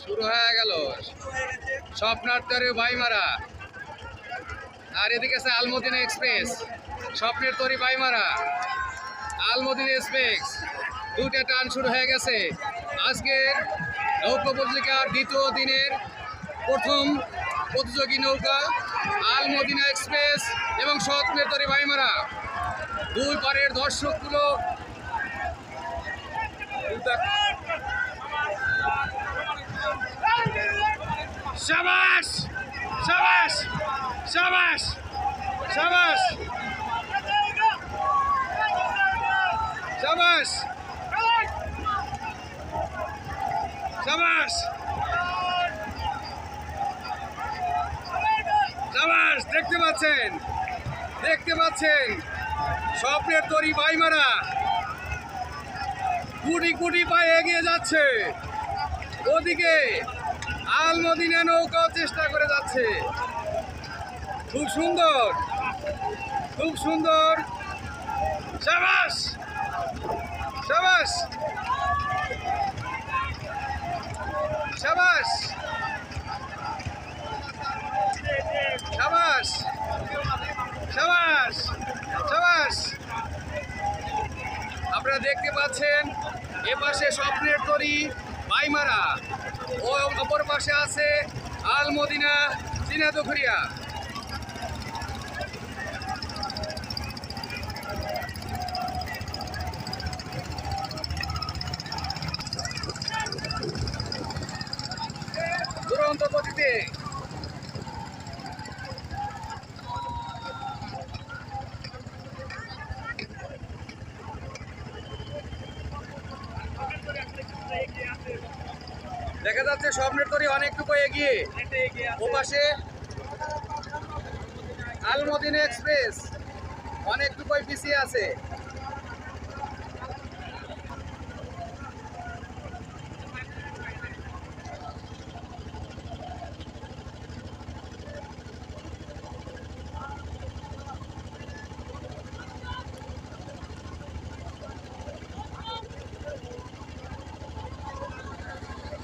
শুরু হয়ে গেল স্বপ্নার্থরে বাইমারা। আর এদিকে আছে আলমদিনা এক্সপ্রেস, স্বপ্নের তরি বাইমারা, আলমদিনা এক্সপ্রেস। দুইটা টান শুরু হয়ে গেছে। আজকের নৌকা পত্রিকার দ্বিতীয় দিনের প্রথম প্রতিযোগী নৌকা আলমদিনা এক্সপ্রেস এবং স্বপ্নের তরি বাইমারা। দুই পারের দর্শকগুলো শাবাশ শাবাশ শাবাশ শাবাশ শাবাশ শাবাশ শাবাশ। দেখতে পাচ্ছেন স্বপ্নের তরি বাইমারা কুটি কুটি পায়ে এগিয়ে যাচ্ছে। ওদিকে আলমদিনা নৌকাও চেষ্টা করে যাচ্ছে। খুব সুন্দর, খুব সুন্দর। শাবাশ শাবাশ শাবাশ শাবাশ শাবাশ শাবাশ। আপনারা দেখতে পাচ্ছেন এপাশে স্বপ্নের তরি বাইমারা ও অপর পাশে আছে আলমদিনা ঝিনাইদহ। দুরন্ত গতিতে দেখা যাচ্ছে স্বপ্নের তরি অনেকটুকু এগিয়ে। ওপাশে আলমদিনা এক্সপ্রেস অনেকটুকুই পিছিয়ে আছে।